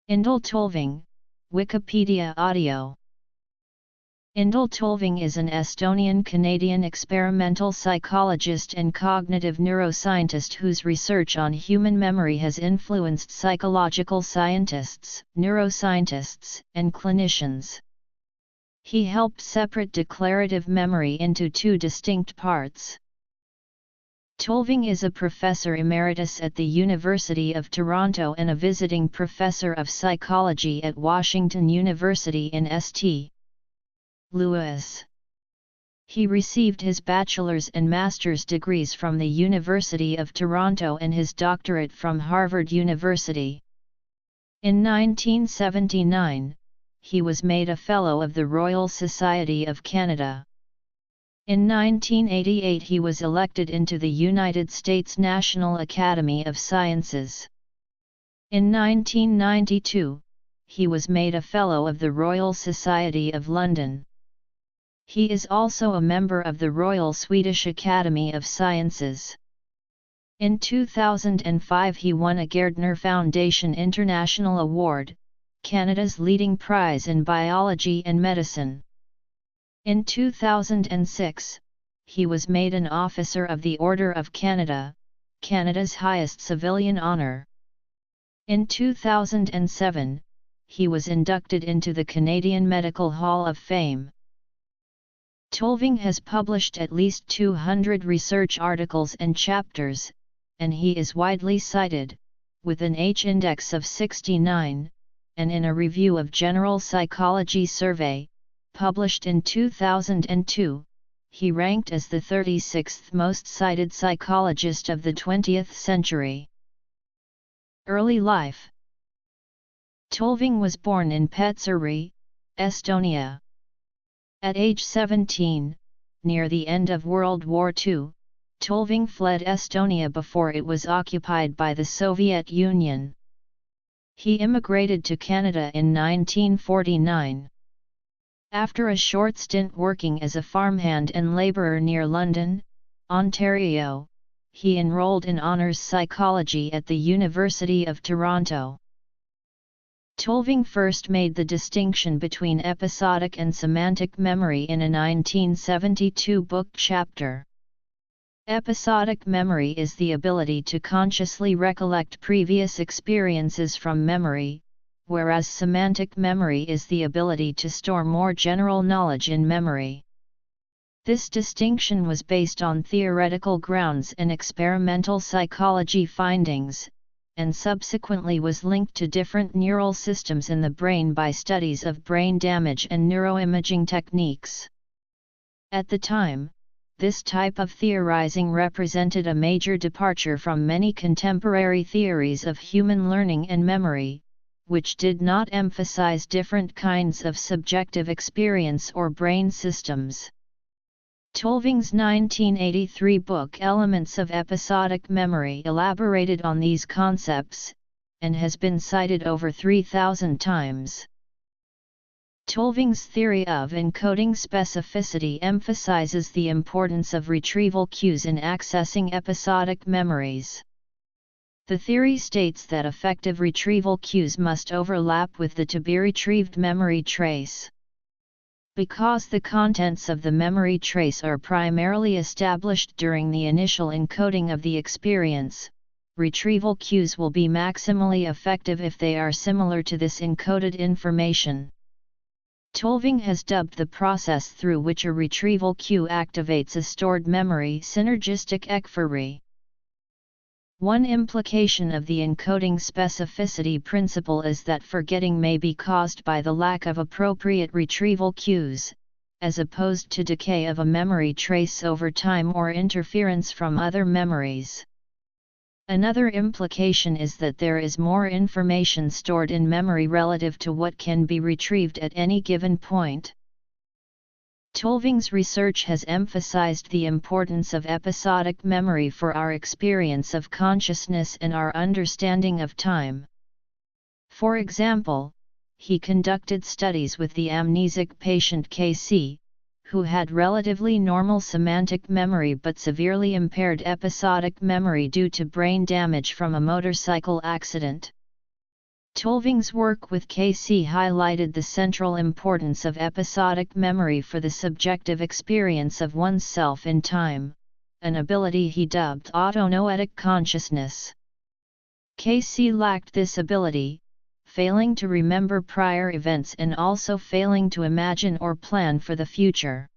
Endel Tulving, Wikipedia Audio. Endel Tulving is an Estonian-Canadian experimental psychologist and cognitive neuroscientist whose research on human memory has influenced psychological scientists, neuroscientists, and clinicians. He helped separate declarative memory into two distinct parts. Tulving is a professor emeritus at the University of Toronto and a visiting professor of psychology at Washington University in St. Louis. He received his bachelor's and master's degrees from the University of Toronto and his doctorate from Harvard University. In 1979, he was made a Fellow of the Royal Society of Canada. In 1988 he was elected into the United States National Academy of Sciences. In 1992, he was made a Fellow of the Royal Society of London. He is also a member of the Royal Swedish Academy of Sciences. In 2005 he won a Gairdner Foundation International Award, Canada's leading prize in biology and medicine. In 2006, he was made an Officer of the Order of Canada, Canada's highest civilian honour. In 2007, he was inducted into the Canadian Medical Hall of Fame. Tulving has published at least 200 research articles and chapters, and he is widely cited, with an H-index of 69, and in a review of General Psychology Survey, published in 2002, he ranked as the 36th most cited psychologist of the 20th century. Early life. Tulving was born in Petseri, Estonia. At age 17, near the end of World War II, Tulving fled Estonia before it was occupied by the Soviet Union. He immigrated to Canada in 1949. After a short stint working as a farmhand and labourer near London, Ontario, he enrolled in honours psychology at the University of Toronto. Tulving first made the distinction between episodic and semantic memory in a 1972 book chapter. Episodic memory is the ability to consciously recollect previous experiences from memory, whereas semantic memory is the ability to store more general knowledge in memory. This distinction was based on theoretical grounds and experimental psychology findings, and subsequently was linked to different neural systems in the brain by studies of brain damage and neuroimaging techniques. At the time, this type of theorizing represented a major departure from many contemporary theories of human learning and memory, which did not emphasize different kinds of subjective experience or brain systems. Tulving's 1983 book Elements of Episodic Memory elaborated on these concepts, and has been cited over 3,000 times. Tulving's theory of encoding specificity emphasizes the importance of retrieval cues in accessing episodic memories. The theory states that effective retrieval cues must overlap with the to-be-retrieved memory trace. Because the contents of the memory trace are primarily established during the initial encoding of the experience, retrieval cues will be maximally effective if they are similar to this encoded information. Tulving has dubbed the process through which a retrieval cue activates a stored memory synergistic ekphory. One implication of the encoding specificity principle is that forgetting may be caused by the lack of appropriate retrieval cues, as opposed to decay of a memory trace over time or interference from other memories. Another implication is that there is more information stored in memory relative to what can be retrieved at any given point. Tulving's research has emphasized the importance of episodic memory for our experience of consciousness and our understanding of time. For example, he conducted studies with the amnesic patient KC, who had relatively normal semantic memory but severely impaired episodic memory due to brain damage from a motorcycle accident. Tulving's work with KC highlighted the central importance of episodic memory for the subjective experience of oneself in time, an ability he dubbed autonoetic consciousness. KC lacked this ability, failing to remember prior events and also failing to imagine or plan for the future.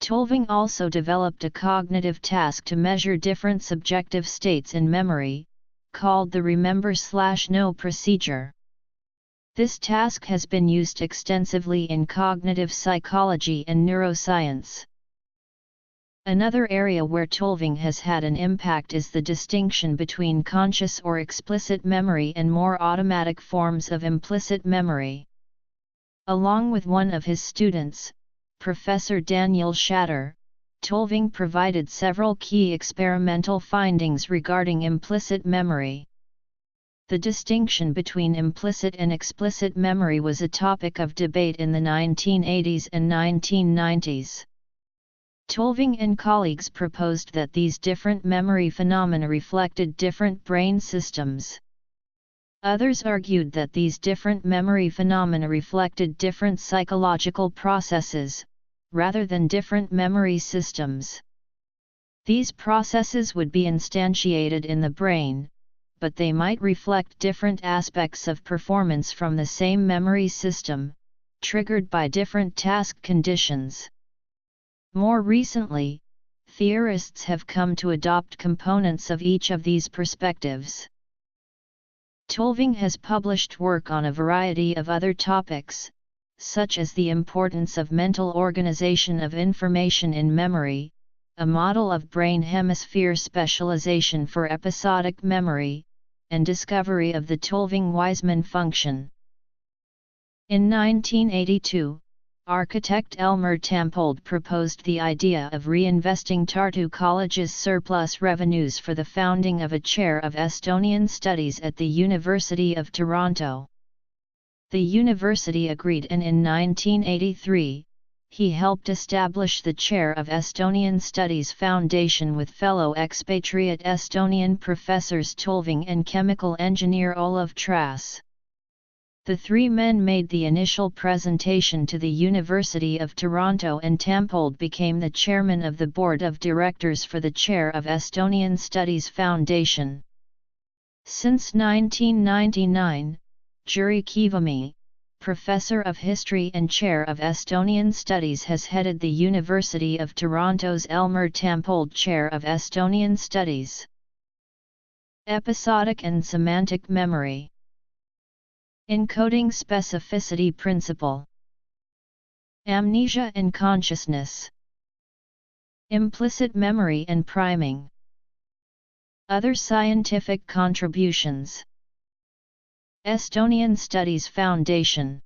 Tulving also developed a cognitive task to measure different subjective states in memory, called the Remember/Know procedure. This task has been used extensively in cognitive psychology and neuroscience. Another area where Tulving has had an impact is the distinction between conscious or explicit memory and more automatic forms of implicit memory. Along with one of his students, Professor Daniel Shatter, Tulving provided several key experimental findings regarding implicit memory. The distinction between implicit and explicit memory was a topic of debate in the 1980s and 1990s. Tulving and colleagues proposed that these different memory phenomena reflected different brain systems. Others argued that these different memory phenomena reflected different psychological processes, rather than different memory systems. These processes would be instantiated in the brain, but they might reflect different aspects of performance from the same memory system, triggered by different task conditions. More recently, theorists have come to adopt components of each of these perspectives. Tulving has published work on a variety of other topics, such as the importance of mental organization of information in memory, a model of brain hemisphere specialization for episodic memory, and discovery of the Tulving-Weismann function. In 1982, architect Elmer Tampold proposed the idea of reinvesting Tartu College's surplus revenues for the founding of a chair of Estonian studies at the University of Toronto. The university agreed, and in 1983, he helped establish the Chair of Estonian Studies Foundation with fellow expatriate Estonian professors Tulving and chemical engineer Olav Trass. The three men made the initial presentation to the University of Toronto, and Tampold became the chairman of the board of directors for the Chair of Estonian Studies Foundation. Since 1999, Jüri Kivimäe, Professor of History and Chair of Estonian Studies, has headed the University of Toronto's Elmer Tampold Chair of Estonian Studies. Episodic and semantic memory. Encoding specificity principle. Amnesia and consciousness. Implicit memory and priming. Other scientific contributions. Estonian Studies Foundation.